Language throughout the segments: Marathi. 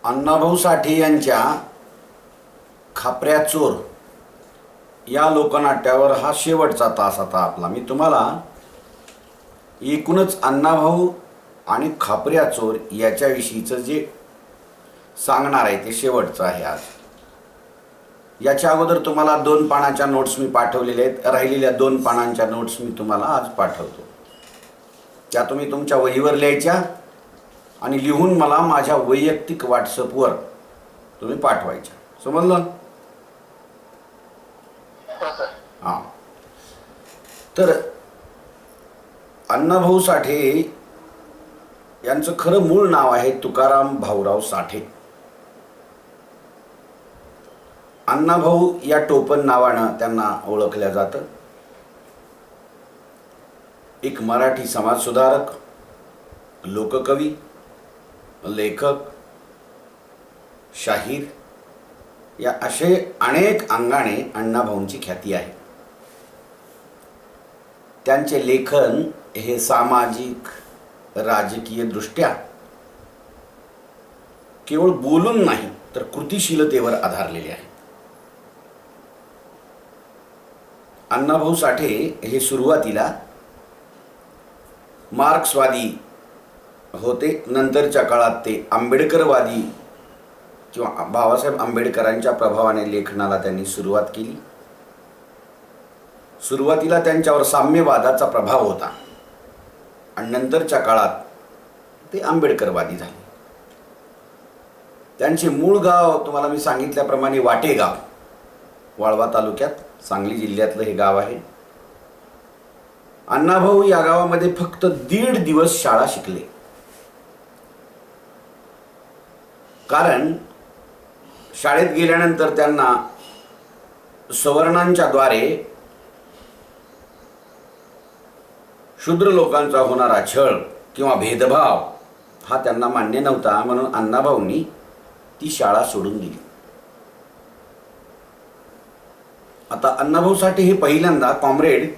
अण्णाभाऊ साठे यांच्या खापऱ्या चोर या लोकनाट्यावर हा शेवटचा तास आता आपला. मी तुम्हाला एकूणच अण्णाभाऊ आणि खापऱ्या चोर याच्याविषयीचं जे सांगणार आहे ते शेवटचं आहे आज. याच्या अगोदर तुम्हाला 2 पानाच्या नोट्स मी पाठवलेल्या आहेत. राहिलेल्या 2 पानांच्या नोट्स मी तुम्हाला आज पाठवतो. त्या तुम्ही तुमच्या वहीवर लिहायच्या आणि लिहून मला माझ्या वैयक्तिक व्हॉट्सअपवर तुम्ही पाठवायच्या. समजलं? हां. तर अण्णाभाऊ साठे यांचं खरं मूळ नाव आहे तुकाराम भाऊराव साठे. अण्णाभाऊ या टोपण नावानं त्यांना ओळखलं जातं. एक मराठी समाजसुधारक, लोककवी, लेखक, शाहीर या असे अनेक अंगाने अण्णाभाऊंची ख्याती आहे. त्यांचे लेखन हे सामाजिक राजकीय दृष्ट्या केवळ बोलून नाही तर कृतिशीलतेवर आधारलेले आहे. अण्णाभाऊ साठे हे सुरुवातीला मार्क्सवादी होते. नंतरच्या काळात ते आंबेडकरवादी किंवा बाबासाहेब आंबेडकरांच्या प्रभावाने लेखनाला त्यांनी सुरुवात केली. सुरुवातीला त्यांच्यावर साम्यवादाचा प्रभाव होता आणि नंतरच्या काळात ते आंबेडकरवादी झाले. त्यांचे मूळ गाव तुम्हाला मी सांगितल्याप्रमाणे वाटेगाव, वाळवा तालुक्यात, सांगली जिल्ह्यातलं हे गाव आहे. अण्णाभाऊ या गावामध्ये फक्त 1.5 दिवस शाळा शिकले. कारण शाळेत गेल्यानंतर त्यांना सवर्णांच्या द्वारे शूद्र लोकांचा होणारा छळ किंवा भेदभाव हा त्यांना मान्य नव्हता. म्हणून अण्णाभाऊंनी ती शाळा सोडून दिली. आता अण्णाभाऊ साठे हे पहिल्यांदा कॉम्रेड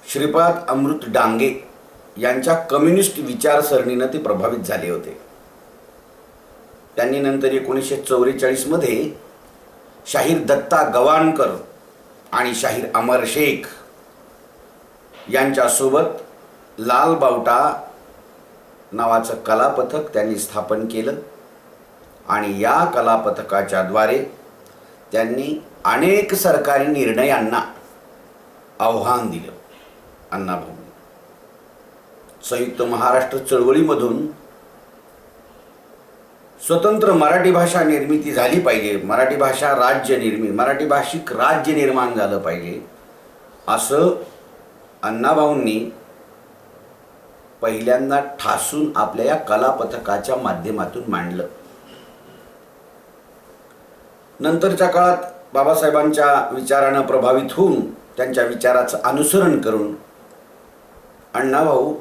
श्रीपाद अमृत डांगे यांच्या कम्युनिस्ट विचारसरणीनं ते प्रभावित झाले होते. त्यांनी नंतर 1944 मध्ये शाहीर दत्ता गवाणकर आणि शाहीर अमर शेख यांच्यासोबत लाल बावटा नावाचं कलापथक त्यांनी स्थापन केलं आणि या कलापथकाच्या द्वारे त्यांनी अनेक सरकारी निर्णयांना आव्हान दिलं. अण्णाभाऊ संयुक्त महाराष्ट्र चळवळीमधून स्वतंत्र मराठी भाषा निर्मिती झाली पाहिजे, मराठी भाषा राज्य मराठी भाषिक राज्य निर्माण झालं पाहिजे असं अण्णाभाऊंनी पहिल्यांदा ठासून आपल्या या कलापथकाच्या माध्यमातून मांडलं. नंतरच्या काळात बाबासाहेबांच्या विचारानं प्रभावित होऊन त्यांच्या विचाराचं अनुसरण करून अण्णाभाऊ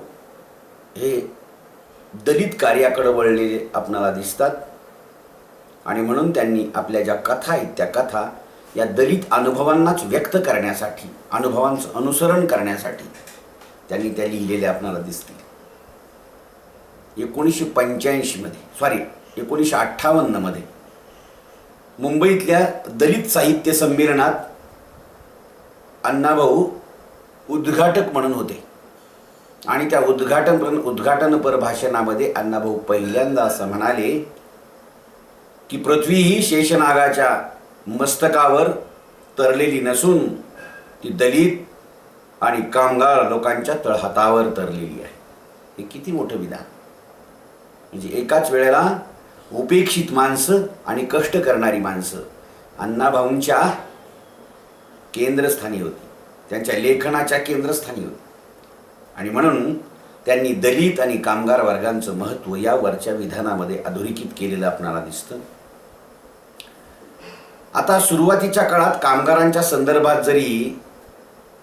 हे दलित कार्याकडे वळलेले आपणाला दिसतात. आणि म्हणून त्यांनी आपल्या ज्या कथा आहेत त्या कथा या दलित अनुभवांनाच व्यक्त करण्यासाठी, अनुभवांचं अनुसरण करण्यासाठी त्यांनी त्या लिहिलेल्या आपणाला दिसतील. 1958 मध्ये मुंबईतल्या दलित साहित्य संमेलनात अण्णाभाऊ उद्घाटक म्हणून होते आणि त्या उद्घाटनपर भाषणामध्ये अण्णाभाऊ पहिल्यांदा असं म्हणाले की पृथ्वी ही शेषनागाच्या मस्तकावर तरलेली नसून ती दलित आणि कामगार लोकांच्या तळहातावर तरलेली आहे. हे किती मोठं विधान! म्हणजे एकाच वेळेला उपेक्षित माणसं आणि कष्ट करणारी माणसं अण्णाभाऊंच्या केंद्रस्थानी होती, त्यांच्या लेखनाच्या केंद्रस्थानी होती. आणि म्हणून त्यांनी दलित आणि कामगार वर्गांचं महत्त्व या वरच्या विधानामध्ये अधोरेखित केलेलं आपणाला दिसतं. आता सुरुवातीच्या काळात कामगारांच्या संदर्भात जरी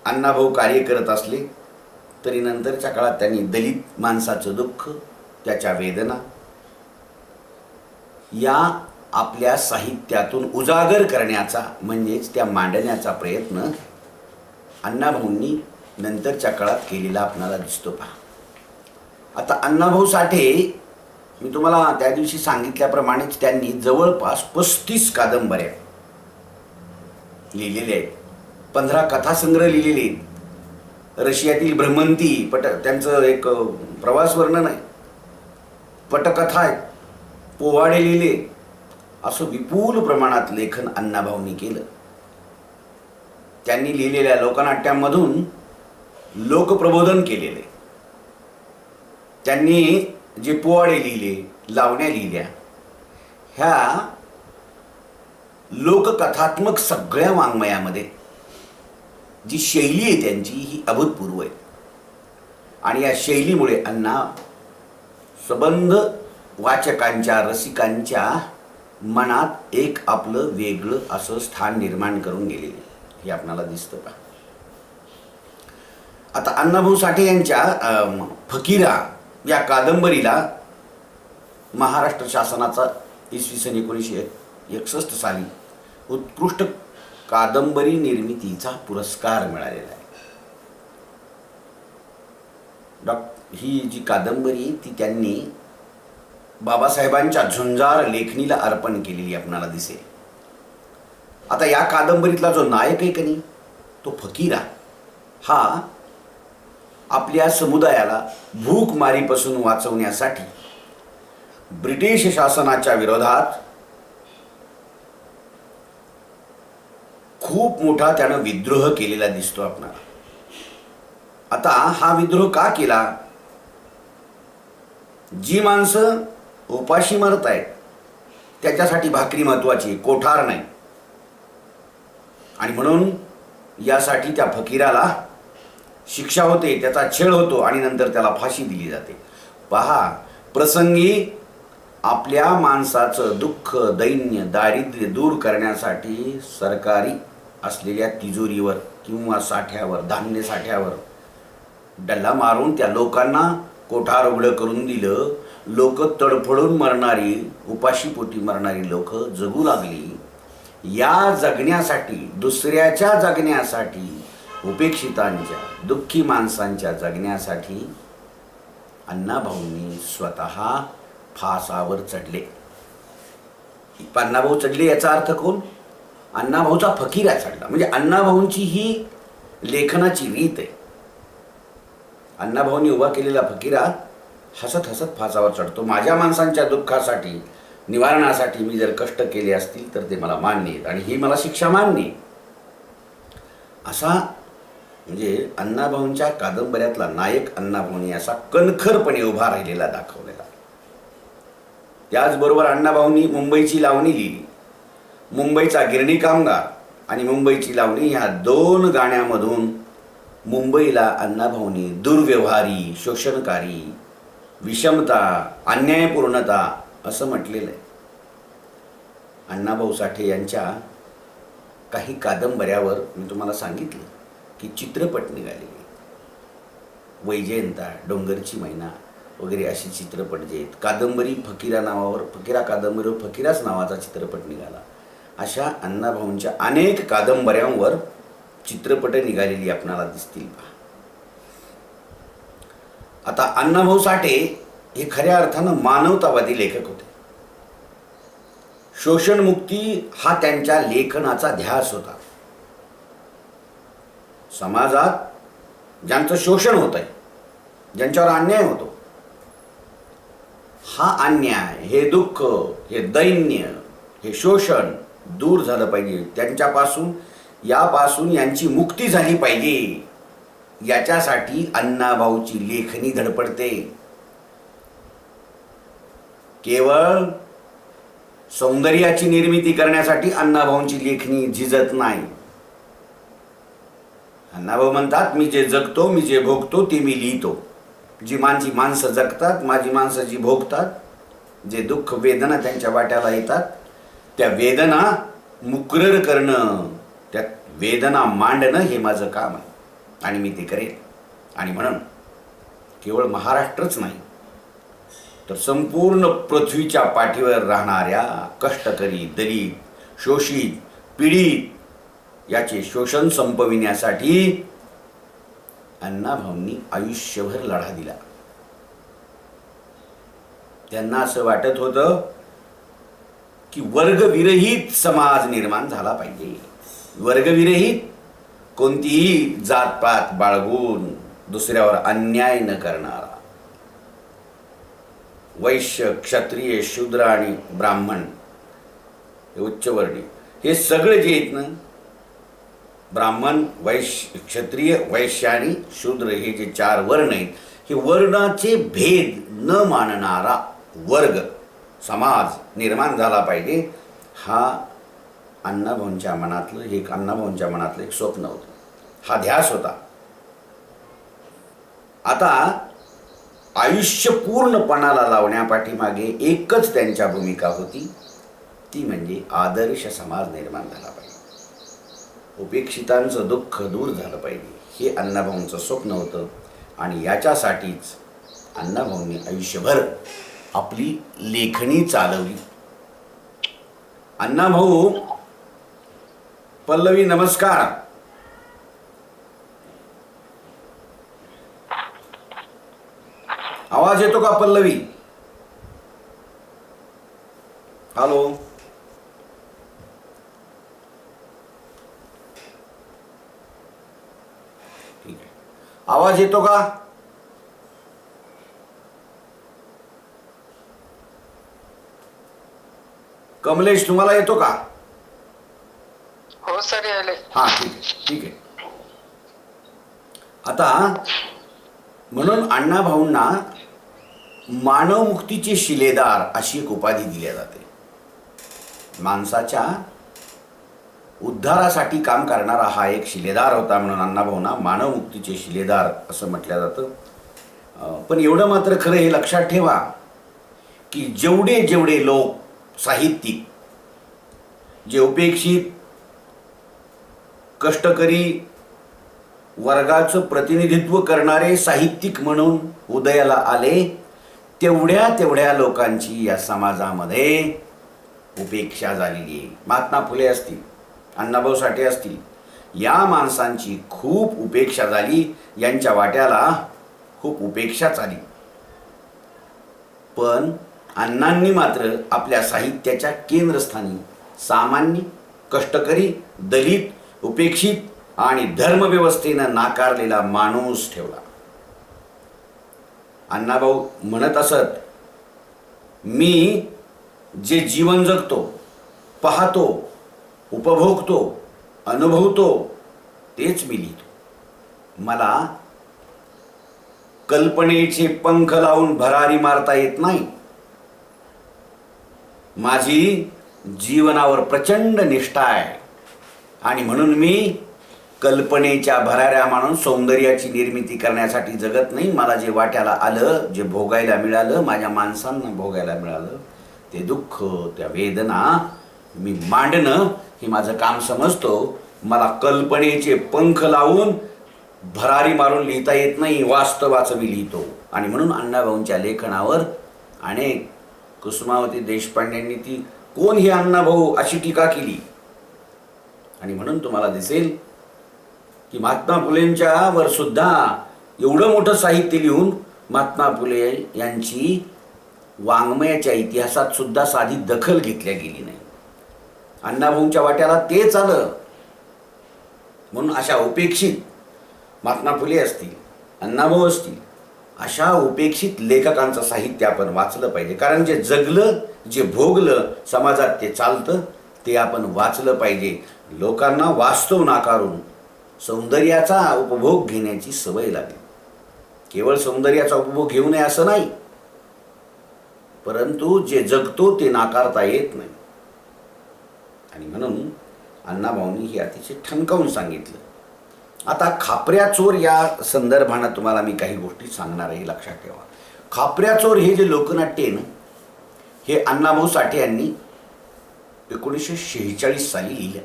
अण्णाभाऊ कार्य करत असले तरी नंतरच्या काळात त्यांनी दलित माणसाचं दुःख, त्याच्या वेदना या आपल्या साहित्यातून उजागर करण्याचा म्हणजेच त्या मांडण्याचा प्रयत्न अण्णाभाऊंनी नंतरच्या काळात केलेला आपणाला दिसतो. पहा, आता अण्णाभाऊ साठे मी तुम्हाला त्या दिवशी सांगितल्याप्रमाणेच त्यांनी जवळपास 35 कादंबऱ्या लिहिलेल्या आहेत, 15 कथासंग्रह लिहिलेले आहेत. रशियातील भ्रमंती त्यांचं एक प्रवास वर्णन आहे, पटकथा आहेत, पोवाडे लिहिले. असं विपुल प्रमाणात लेखन अण्णाभाऊंनी केलं. त्यांनी लिहिलेल्या लोकनाट्यांमधून लोकप्रबोधन केलेले. त्यांनी जे पोवाडे लिहिले, लावण्या लिहिल्या, ह्या लोककथात्मक सगळ्या वाङ्मयामध्ये जी शैली आहे त्यांची ही अभूतपूर्व आहे. आणि या शैलीमुळे अण्णा सबंध वाचकांच्या, रसिकांच्या मनात एक आपलं वेगळं असं स्थान निर्माण करून गेलेले हे आपणाला दिसतं का. आता अण्णाभाऊ साठे यांच्या फकीरा या कादंबरीला महाराष्ट्र शासनाचा इसवी सन 1961 साली उत्कृष्ट कादंबरी निर्मितीचा पुरस्कार मिळालेला आहे. ही जी कादंबरी ती त्यांनी बाबासाहेबांच्या झुंजार लेखणीला अर्पण केलेली आपणाला दिसेल. आता या कादंबरीतला जो नायक आहे की नाही, तो फकीरा हा आपल्या समुदायाला भूकमारीपासून वाचवण्यासाठी ब्रिटिश शासनाच्या विरोधात खूप मोठा त्यानं विद्रोह केलेला दिसतो आपणाला. आता हा विद्रोह का केला? जी माणसं उपाशी मरत आहेत त्याच्यासाठी भाकरी महत्वाची, कोठार नाही. आणि म्हणून यासाठी त्या फकीराला शिक्षा होते, त्याचा छळ होतो आणि नंतर त्याला फाशी दिली जाते. पहा, प्रसंगी आपल्या माणसाचं दुःख, दैन्य, दारिद्र्य दूर करण्यासाठी सरकारी असलेल्या तिजोरीवर किंवा साठ्यावर, धान्य साठ्यावर डल्ला मारून त्या लोकांना कोठार उघडं करून दिलं. लोक तडफडून मरणारी, उपाशीपोटी मरणारी लोक जगू लागली. या जगण्यासाठी, दुसऱ्याच्या जगण्यासाठी, उपेक्षितांच्या, दुःखी माणसांच्या जगण्यासाठी अण्णाभाऊंनी स्वतः फासावर चढले. अण्णाभाऊ चढले याचा अर्थ कोण? अण्णाभाऊचा फकीरा चढला. म्हणजे अण्णाभाऊंची ही लेखनाची रीत आहे. अण्णाभाऊंनी उभा केलेला फकीरा हसत हसत फासावर चढतो. माझ्या माणसांच्या दुःखासाठी, निवारणासाठी मी जर कष्ट केले असतील तर ते मला मान्य आहेत आणि ही मला शिक्षा मान्य आहे. असा म्हणजे अण्णाभाऊंच्या कादंबऱ्यातला नायक अण्णाभाऊंनी असा कणखरपणे उभा राहिलेला दाखवलेला. त्याचबरोबर अण्णाभाऊंनी मुंबईची लावणी लिहिली. मुंबईचा गिरणी कामगार आणि मुंबईची लावणी ह्या 2 गाण्यांमधून मुंबईला अण्णाभाऊंनी दुर्व्यवहारी, शोषणकारी, विषमता, अन्यायपूर्णता असं म्हटलेलं आहे. अण्णाभाऊ साठे यांच्या काही कादंबऱ्यावर मी तुम्हाला सांगितलं की चित्रपट निघालेले. वैजयंता, डोंगरची मैना वगैरे असे चित्रपट जे आहेत. कादंबरी फकीरा नावावर, फकीरा कादंबरीवर फकीराच नावाचा चित्रपट निघाला. अशा अण्णाभाऊंच्या अनेक कादंबऱ्यांवर चित्रपट निघालेली आपणाला दिसतील. आता अण्णाभाऊ साठे हे खऱ्या अर्थानं मानवतावादी लेखक होते. शोषणमुक्ती हा त्यांच्या लेखनाचा ध्यास होता. समाजात ज्यांचं शोषण होत आहे, ज्यांच्यावर अन्याय होतो, हा अन्याय, हे दुःख, हे दैन्य, हे शोषण दूर झालं पाहिजे. त्यांच्यापासून, यापासून यांची मुक्ती झाली पाहिजे. याच्यासाठी अण्णाभाऊची लेखणी धडपडते. केवळ सौंदर्याची निर्मिती करण्यासाठी अण्णाभाऊंची लेखणी झिजत नाही. अण्णाभाऊ म्हणतात, मी जे जगतो, मी जे भोगतो ते मी लिहितो. जी माझी माणसं जगतात, माझी माणसं जी भोगतात, जे दुःख वेदना त्यांच्या वाट्याला येतात, त्या वेदना मुकरर करणं, त्या वेदना मांडणं हे माझं काम आहे आणि मी ते करेन. आणि म्हणून केवळ महाराष्ट्रच नाही तर संपूर्ण पृथ्वीच्या पाठीवर राहणाऱ्या कष्टकरी, दलित, शोषित, पीडित याचे शोषण संपविण्यासाठी अण्णाभाऊंनी आयुष्यभर लढा दिला. त्यांना असं वाटत होतं की वर्गविरहित समाज निर्माण झाला पाहिजे. वर्गविरहित, कोणतीही जातपात बाळगून दुसऱ्यावर अन्याय न करणारा. वैश्य, क्षत्रिय, शूद्र आणि ब्राह्मण हे उच्चवर्णीय, हे सगळे जे आहेत ना, ब्राह्मण, वैश्य, क्षत्रिय, वैश्य आणि शूद्र हे जे 4 वर्ण आहेत, हे वर्णाचे भेद न मानणारा वर्ग समाज निर्माण झाला पाहिजे. हा अण्णाभाऊंच्या मनातलं एक स्वप्न होतं, हा ध्यास होता. आता आयुष्य पूर्णपणाला लावण्यापाठीमागे एकच त्यांच्या भूमिका होती, ती म्हणजे आदर्श समाज निर्माण झाला पाहिजे. उपेक्षितांचं दुःख दूर झालं पाहिजे, हे अण्णाभाऊंचं स्वप्न होतं. आणि याच्यासाठीच अण्णाभाऊंनी आयुष्यभर आपली लेखणी चालवली. अण्णाभाऊ, पल्लवी नमस्कार. आवाज येतो का पल्लवी? हॅलो. ठीक आहे, आवाज येतो का? कमलेश, तुम्हाला येतो का? हो सर, यायले. हा, ठीक आहे, ठीक आहे. आता म्हणून अण्णाभाऊंना मानवमुक्तीचे शिलेदार अशी एक उपाधी दिली जाते. माणसाच्या उद्धारासाठी काम करणारा हा एक शिलेदार होता, म्हणून अण्णाभाऊंना मानवमुक्तीचे शिलेदार असं म्हटलं जातं. पण एवढं मात्र खरं, हे लक्षात ठेवा की जेवढे जेवढे लोक साहित्यिक, जे उपेक्षित कष्टकरी वर्गाचं प्रतिनिधित्व करणारे साहित्यिक म्हणून उदयाला आले, तेवढ्या लोकांची या समाजामध्ये उपेक्षा झालेली आहे. महात्मा फुले असतील, अण्णाभाऊ साठे असतील, या माणसांची खूप उपेक्षा झाली, यांच्या वाट्याला खूप उपेक्षा झाली. पण अण्णांनी मात्र आपल्या साहित्याच्या केंद्रस्थानी सामान्य, कष्टकरी, दलित, उपेक्षित आणि धर्मव्यवस्थेनं नाकारलेला माणूस ठेवला. अण्णाभाऊ म्हणत असत, मी जे जीवन जगतो, पाहतो, उपभोगतो, अनुभवतो, तेच मी लिहितो. मला कल्पनेचे पंख लावून भरारी मारता येत नाही. माझी जीवनावर प्रचंड निष्ठा आहे आणि म्हणून मी कल्पनेच्या भराऱ्या मानून सौंदर्याची निर्मिती करण्यासाठी जगत नाही. मला जे वाट्याला आलं, जे भोगायला मिळालं, माझ्या माणसांना भोगायला मिळालं, ते दुःख, त्या वेदना मी मांडणं हे माझं काम समजतो. मला कल्पनेचे पंख लावून भरारी मारून लिहिता येत नाही, वास्तवाचं मी लिहितो. आणि म्हणून अण्णाभाऊंच्या लेखनावर अनेक, कुसुमावती देशपांडेंनी ती कोण हे अण्णाभाऊ अशी टीका केली. आणि म्हणून तुम्हाला दिसेल की महात्मा फुलेंच्या वर सुद्धा एवढं मोठं साहित्य लिहून महात्मा फुले यांची वाङ्मयाच्या इतिहासात सुद्धा साधी दखल घेतल्या गेली नाही. अण्णाभाऊंच्या वाट्याला तेच आलं. म्हणून अशा उपेक्षित महात्मा फुले असतील, अण्णाभाऊ असतील, अशा उपेक्षित लेखकांचं साहित्य आपण वाचलं पाहिजे. कारण जे जगलं, जे भोगलं, समाजात ते चालतं, ते आपण वाचलं पाहिजे. लोकांना वास्तव नाकारून सौंदर्याचा उपभोग घेण्याची सवय लागली. केवळ सौंदर्याचा उपभोग घेऊ नये असं नाही, परंतु जे जगतो ते नाकारता येत नाही. आणि म्हणून अण्णाभाऊंनी हे अतिशय ठणकावून सांगितलं. आता खापऱ्या चोर या संदर्भानं तुम्हाला मी काही गोष्टी सांगणार आहे, लक्षात ठेवा. खापऱ्या चोर हे जे लोकनाट्य आहे ना, हे अण्णाभाऊ साठे यांनी 1946 साली लिहिलं.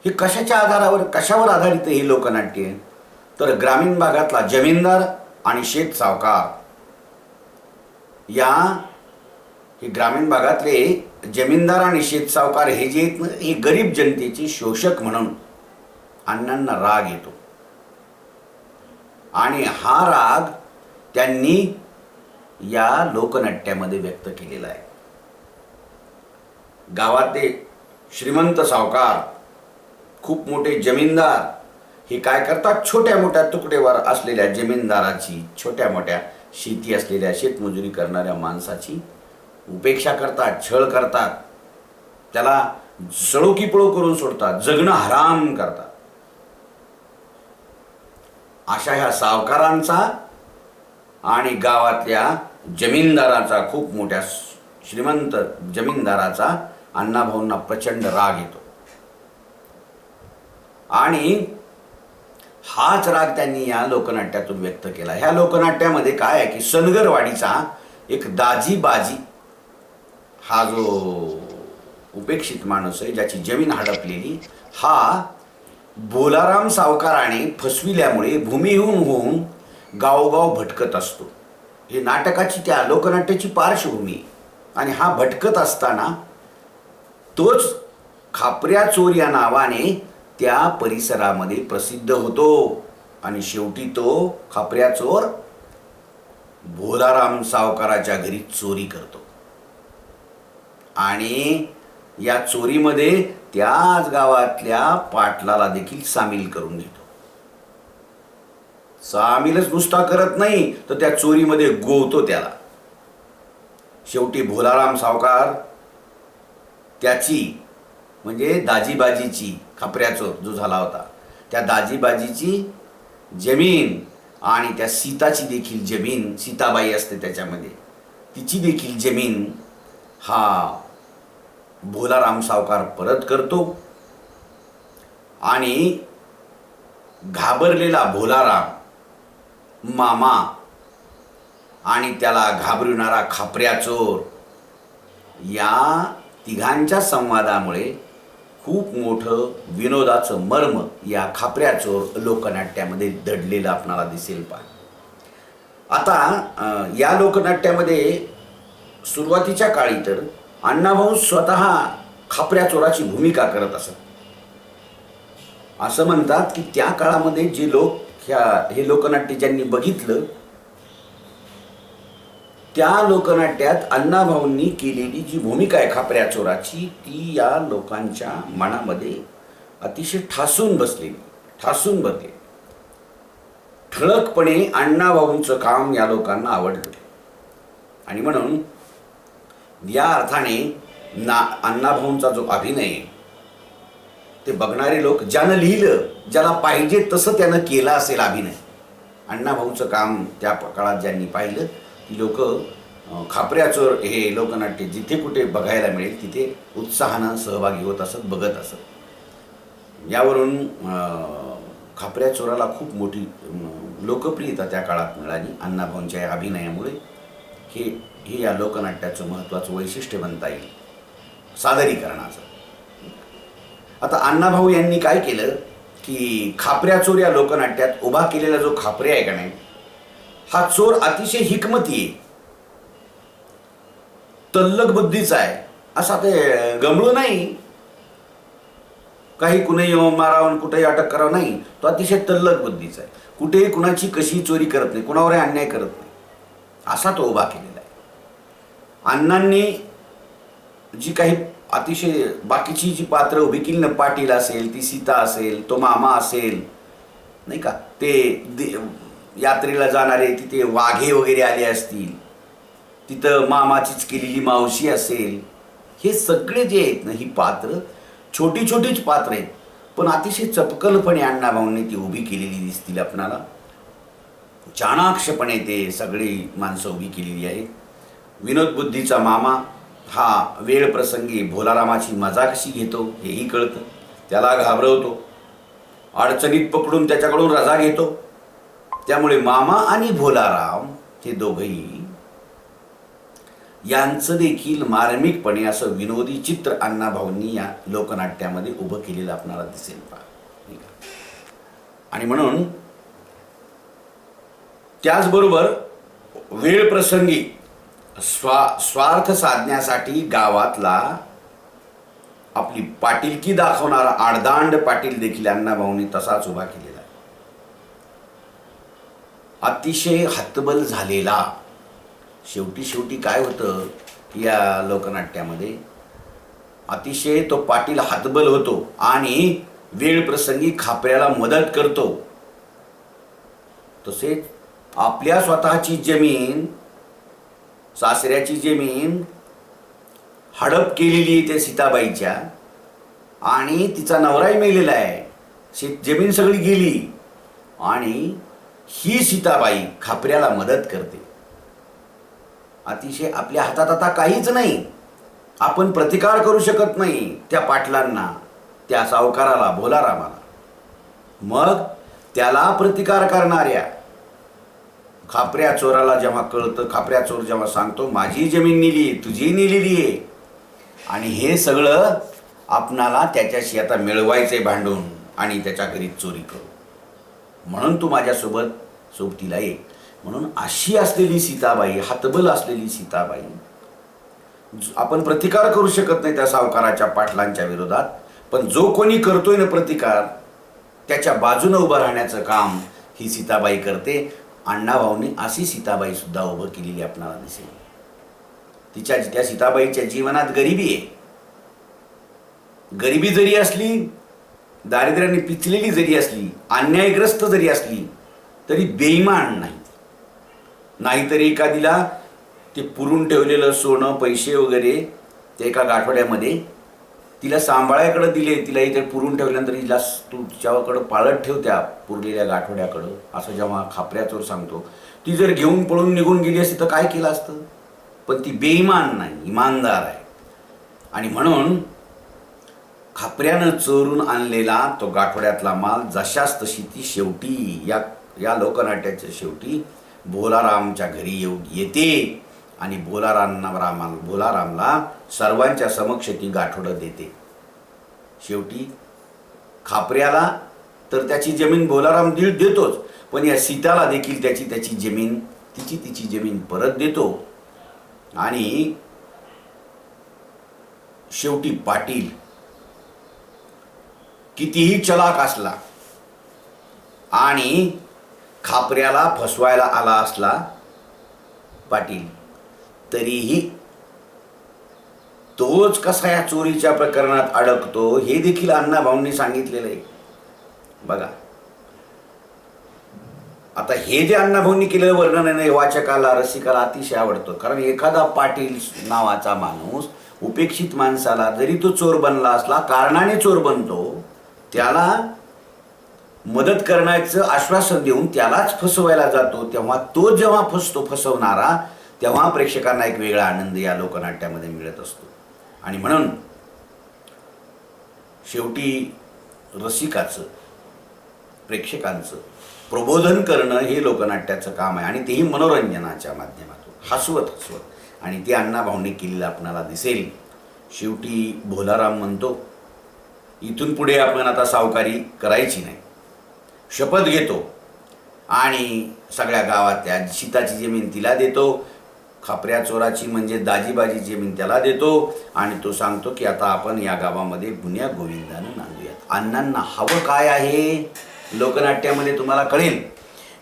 हे कशाच्या आधारावर, कशावर आधारित हे लोकनाट्य आहे? तर ग्रामीण भागातला जमीनदार आणि शेत सावकार, हे ग्रामीण भागातले जमीनदार आणि शेत सावकार हे जे आहेत ना, हे गरीब जनतेचे शोषक म्हणून अण्णांना राग येतो. आणि हा राग त्यांनी या लोकनाट्यामध्ये व्यक्त केलेला आहे. गावातले श्रीमंत सावकार, खूप मोठे जमीनदार हे काय करतात, छोट्या मोठ्या तुकडेवर असलेल्या जमीनदाराची, छोट्या मोठ्या शेती असलेल्या शेतमजुरी करणाऱ्या माणसाची उपेक्षा करतात, छळ करतात, त्याला सळो की पळो करून सोडतात, जगणं हराम करतात. अशा ह्या सावकारांचा आणि गावातल्या जमीनदाराचा, खूप मोठ्या श्रीमंत जमीनदाराचा अण्णाभाऊंना प्रचंड राग येतो. आणि हाच राग त्यांनी या लोकनाट्यातून व्यक्त केला. ह्या लोकनाट्यामध्ये काय आहे की सनगरवाडीचा एक दाजीबाजी हा जो उपेक्षित माणूस आहे, ज्याची जमीन हडपलेली, हा बोलाराम सावकाराने फसविल्यामुळे भूमिहीन होऊन गावोगाव भटकत असतो. हे नाटकाची, त्या लोकनाट्याची पार्श्वभूमी. आणि हा भटकत असताना तोच खापऱ्या चोर या नावाने त्या परिसरामध्ये प्रसिद्ध होतो. आणि शेवटी तो खापऱ्या चोर भोलाराम सावकाराच्या घरी चोरी करतो. आणि या चोरीमध्ये त्याच गावातल्या पाटलाला देखील सामील करून घेतो. सामीलच नुसता करत नाही, तर त्या चोरीमध्ये गोवतो त्याला. शेवटी भोलाराम सावकार त्याची, म्हणजे दाजीबाजीची, खापऱ्या चोर जो झाला होता त्या दाजीबाजीची जमीन आणि त्या सीताची देखील जमीन, सीताबाई असते त्याच्यामध्ये, तिची देखील जमीन हा भोलाराम सावकार परत करतो. आणि घाबरलेला भोलाराम मामा आणि त्याला घाबरविणारा खापऱ्या चोर, या तिघांच्या संवादामुळे खूप मोठं विनोदाचं मर्म या खापऱ्या चोर लोकनाट्यामध्ये दडलेलं आपणाला दिसेल. आता या लोकनाट्यामध्ये सुरुवातीच्या काळी तर अण्णाभाऊ स्वतः खापऱ्या चोराची भूमिका करत असत. असं म्हणतात की त्या काळामध्ये जे लोक हे लोकनाट्य ज्यांनी बघितलं, त्या लोकनाट्यात अण्णाभाऊंनी केलेली जी भूमिका आहे खापऱ्या चोराची, ती या लोकांच्या मनामध्ये अतिशय ठासून बसलेली. ठळकपणे अण्णाभाऊंचं काम या लोकांना आवडलं. आणि म्हणून या अर्थाने अण्णाभाऊंचा जो अभिनय, ते बघणारे लोक, ज्यानं लिहिलं, ज्याला पाहिजे तसं त्यानं केला असेल अभिनय, अण्णाभाऊंचं काम त्या काळात ज्यांनी पाहिलं, ती लोक खापऱ्या चोर हे लोकनाट्य जिथे कुठे बघायला मिळेल तिथे उत्साहानं सहभागी होत असत, बघत असत. यावरून खापऱ्या चोराला खूप मोठी लोकप्रियता त्या काळात मिळाली अण्णाभाऊंच्या या अभिनयामुळे. हे या लोकनाट्याचं महत्त्वाचं वैशिष्ट्य बनता येईल सादरीकरणाचं. आता अण्णाभाऊ यांनी काय केलं की खापऱ्या चोर या लोकनाट्यात उभा केलेला जो खापऱ्या आहे का नाही, हा चोर अतिशय हिकमती आहे, तल्लख बुद्धीचा आहे. असा ते गमळू नाही, काही कुणीही मारावं कुठेही अटक करावं नाही. तो अतिशय तल्लख बुद्धीचा आहे, कुठेही कुणाची कशी चोरी करत नाही, कुणावरही अन्याय करत नाही, असा तो उभा केलेला आहे. अण्णांनी जी काही अतिशय बाकीची जी पात्र उभी केली ना, पाटील असेल, ती सीता असेल, तो मामा असेल, नाही का, ते यात्रेला जाणारे तिथे वाघे वगैरे आले असतील, तिथं मामाचीच केलेली मावशी असेल, हे सगळे जे आहेत ना, ही पात्र छोटी छोटीच पात्र आहेत, पण अतिशय चपकलपणे अण्णाभाऊंनी ती उभी केलेली दिसतील आपणाला. चाणाक्षपणे ते सगळी माणसं उभी केलेली आहेत. विनोद बुद्धीचा मामा हा वेळ प्रसंगी भोलारामाची मजा कशी घेतो हेही कळतं, त्याला घाबरवतो, अडचणीत पकडून त्याच्याकडून रजा घेतो. त्यामुळे मामा आणि भोलाराम हे दोघंही, यांचं देखील मार्मिकपणे असं विनोदी चित्र अण्णाभाऊंनी या लोकनाट्यामध्ये उभं केलेलं आपल्याला दिसेल. आणि म्हणून त्याचबरोबर वेळ प्रसंगी स्वार्थ साधण्यासाठी गावातला आपली पाटीलकी दाखवणारा आडदांड पाटील देखील अण्णाभाऊंनी तसाच उभा केलेला आहे. अतिशय हतबल झालेला, शेवटी काय होतं या लोकनाट्यामध्ये, अतिशय तो पाटील हातबल होतो आणि वेळ प्रसंगी खापऱ्याला मदत करतो. तसेच आपल्या स्वतःची जमीन, सासऱ्याची जमीन हडप केलेली आहे त्या सीताबाईच्या, आणि तिचा नवराही मेलेला आहे, जमीन सगळी गेली, आणि ही सीताबाई खापऱ्याला मदत करते. अतिशय आपल्या हातात आता काहीच नाही, आपण प्रतिकार करू शकत नाही त्या पाटलांना, त्या सावकाराला, भोलारामाला. मग त्याला प्रतिकार करणाऱ्या खापऱ्या चोराला जेव्हा कळतं, खापऱ्या चोर जेव्हा सांगतो माझी जमीन नेली, तुझी नेलेली आहे, आणि हे सगळं आपणाला त्याच्याशी आता मिळवायचे भांडून, आणि त्याच्या घरी चोरी करू, म्हणून तू माझ्यासोबत सोबतीला ये. म्हणून अशी असलेली सीताबाई, हातबल असलेली सीताबाई, आपण प्रतिकार करू शकत नाही त्या सावकाराच्या पाटलांच्या विरोधात, पण जो कोणी करतोय ना प्रतिकार, त्याच्या बाजूने उभं राहण्याचं काम ही सीताबाई करते. अण्णाभाऊंनी अशी सीताबाई सुद्धा उभं केलेली आपणाला दिसेल. त्या सीताबाईच्या जीवनात गरिबी आहे. गरिबी जरी असली, दारिद्र्याने पिचलेली जरी असली, अन्यायग्रस्त जरी असली, तरी बेईमान नाही. नाहीतरी एखादीला ते पुरून ठेवलेलं सोनं, पैसे वगैरे ते एका गाठोड्यामध्ये तिला सांभाळ्याकडे दिले, तिला इथे पुरून ठेवल्यानंतर हिला तू तिच्याकडं पाळत ठेव त्या पुरलेल्या गाठोड्याकडं, असं जेव्हा खापऱ्या चोर सांगतो. ती जर घेऊन पळून निघून गेली असती तर काय केलं असतं? पण ती बेईमान नाही, इमानदार आहे. आणि म्हणून खापऱ्यानं चोरून आणलेला तो गाठोड्यातला माल जशाच तशी ती शेवटी या लोकनाट्याच्या शेवटी भोलारामच्या घरी येते, आणि भोलारामला सर्वांच्या समक्ष ती गाठोडं देते. शेवटी खापऱ्याला तर त्याची जमीन भोलाराम देतोच, पण या सीताला देखील त्याची जमीन, तिची जमीन परत देतो. आणि शेवटी पाटील कितीही चलाक असला आणि खापऱ्याला फसवायला आला असला पाटील, तरीही तोच कसा या चोरीच्या प्रकरणात अडकतो हे देखील अण्णाभाऊंनी सांगितलेलं आहे. बघा, आता हे जे अण्णाभाऊंनी केलेलं वर्णन आहे ना, वाचकाला, रसिकाला अतिशय आवडतं. कारण एखादा पाटील नावाचा माणूस उपेक्षित माणसाला जरी तो चोर बनला असला, कारणाने चोर बनतो, त्याला मदत करण्याचं आश्वासन देऊन त्यालाच फसवायला जातो, तेव्हा तो जेव्हा फसतो फसवणारा, तेव्हा प्रेक्षकांना एक वेगळा आनंद या लोकनाट्यामध्ये मिळत असतो. आणि म्हणून शेवटी रसिकाचं, प्रेक्षकांचं प्रबोधन करणं हे लोकनाट्याचं काम आहे, आणि तेही मनोरंजनाच्या माध्यमातून, हसवत. आणि ते अण्णाभाऊंनी केलेलं आपणाला दिसेल. शेवटी भोलाराम म्हणतो, इथून पुढे आपण आता सावकारी करायची नाही, शपथ घेतो, आणि सगळ्या गावातल्या सीताची जमीन तिला देतो, खापऱ्या चोराची म्हणजे दाजीबाजी जमीन त्याला देतो, आणि तो सांगतो की आता आपण या गावामध्ये गुण्या गोविंदानं नांदूयात. अण्णांना हवं काय आहे लोकनाट्यामध्ये तुम्हाला कळेल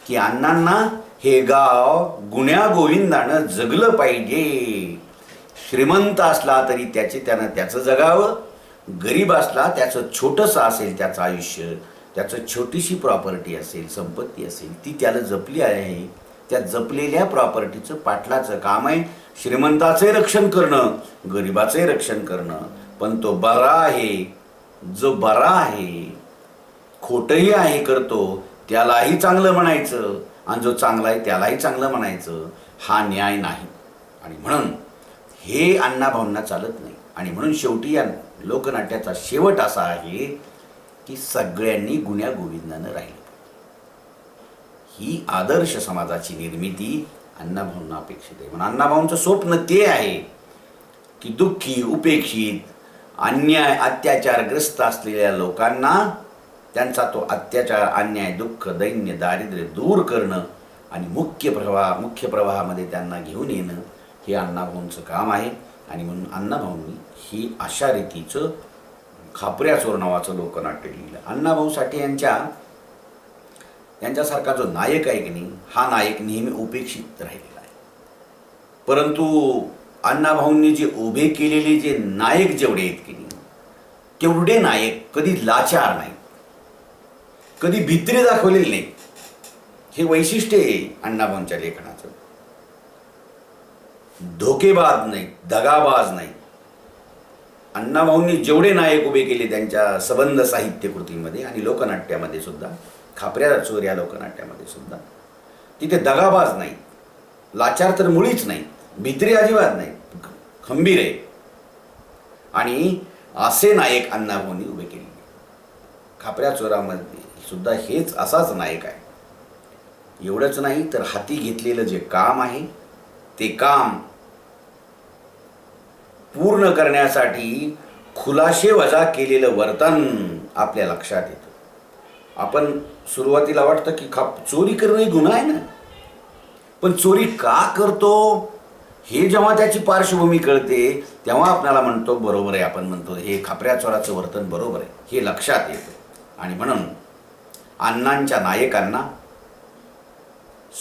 की अण्णांना हे गाव गुण्या गोविंदानं जगलं पाहिजे. श्रीमंत असला तरी त्यानं त्याचं जगावं, गरीब असला त्याचं छोटंसं असेल त्याचं आयुष्य, त्याचं छोटीशी प्रॉपर्टी असेल, संपत्ती असेल, ती त्याला जपली आहे. त्या जपलेल्या प्रॉपर्टीचं पाटलाचं काम आहे श्रीमंताचे रक्षण करणं, गरिबाचे रक्षण करणं. पण तो बरा आहे, जो बरा आहे, खोटंही आहे करतो, त्यालाही चांगलं म्हणायचं, आणि जो चांगला आहे त्यालाही चांगलं म्हणायचं. हा न्याय नाही. आणि म्हणून हे अण्णाभाऊंना चालत नाही. आणि म्हणून शेवटी या लोकनाट्याचा शेवट असा आहे की सगळ्यांनी गुण्या गोविंदानं राहिलं. ही आदर्श समाजाची निर्मिती अण्णाभाऊंना अपेक्षित आहे. म्हणून अण्णाभाऊंचं स्वप्न ते आहे की दुःखी, उपेक्षित, अन्याय, अत्याचारग्रस्त असलेल्या लोकांना त्यांचा तो अत्याचार, अन्याय, दुःख, दैन्य, दारिद्र्य दूर करणं आणि मुख्य प्रवाहामध्ये त्यांना घेऊन येणं हे अण्णाभाऊंचं काम आहे. आणि म्हणून अण्णाभाऊंनी ही अशा रीतीचं खापऱ्या चोर नावाचं लोकनाट्य लिहिलं. अण्णाभाऊ साठे यांच्यासारखा जो नायक आहे की नाही, हा नायक नेहमी उपेक्षित राहिलेला आहे. परंतु अण्णाभाऊंनी जे उभे केलेले जे नायक जेवढे आहेत की नाही, तेवढे नायक कधी लाचार नाही, कधी भित्रे दाखवलेले नाही. हे वैशिष्ट्य आहे अण्णाभाऊंच्या लेखनाचं. धोकेबाज नाही, दगाबाज नाही. अण्णाभाऊंनी जेवढे नायक उभे केले त्यांच्या सबंध साहित्य कृतीमध्ये आणि लोकनाट्यामध्ये सुद्धा, खापऱ्या चोर या लोकनाट्यामध्ये सुद्धा, तिथे दगाबाज नाही, लाचार तर मुळीच नाही, भित्रे अजिबात नाही, खंबीर आहे. आणि असे नायक अण्णाभाऊंनी उभे केले. खापऱ्या चोरामध्ये सुद्धा हेच असाच नायक आहे. एवढंच नाही तर हाती घेतलेलं जे काम आहे ते काम पूर्ण करण्यासाठी खुलाशे वजा केलेलं वर्तन आपल्या लक्षात येतं. आपण सुरुवातीला वाटतं की चोरी करणं ही गुन्हा आहे ना, पण चोरी का करतो हे जेव्हा त्याची पार्श्वभूमी कळते तेव्हा आपल्याला म्हणतो बरोबर आहे, आपण म्हणतो हे खापऱ्या चोराचं वर्तन बरोबर आहे, हे लक्षात येतं. आणि म्हणून अण्णांच्या नायकांना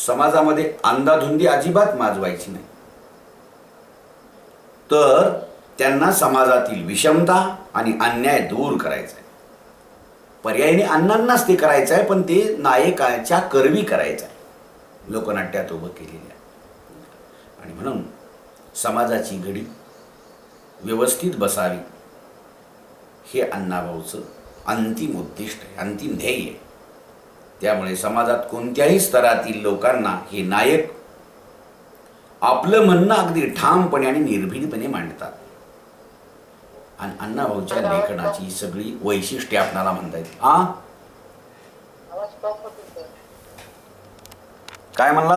समाजामध्ये अंधाधुंदी अजिबात माजवायची नाही, तर त्यांना समाजातील विषमता आणि अन्याय दूर करायचा आहे. पर्यायीने अण्णांनाच ते करायचं आहे, पण ते नायकाच्या करवी करायचं आहे, लोकनाट्यात उभं केलेलं आहे. आणि म्हणून समाजाची घडी व्यवस्थित बसावी हे अण्णाभाऊचं अंतिम उद्दिष्ट आहे, अंतिम ध्येय आहे. त्यामुळे समाजात कोणत्याही स्तरातील लोकांना हे नायक आपलं म्हणणं अगदी ठामपणे आणि निर्भीडपणे मांडतात. आणि अण्णाभाऊच्या लेखनाची सगळी वैशिष्ट्ये आपणाला म्हणता येतील. काय म्हणला?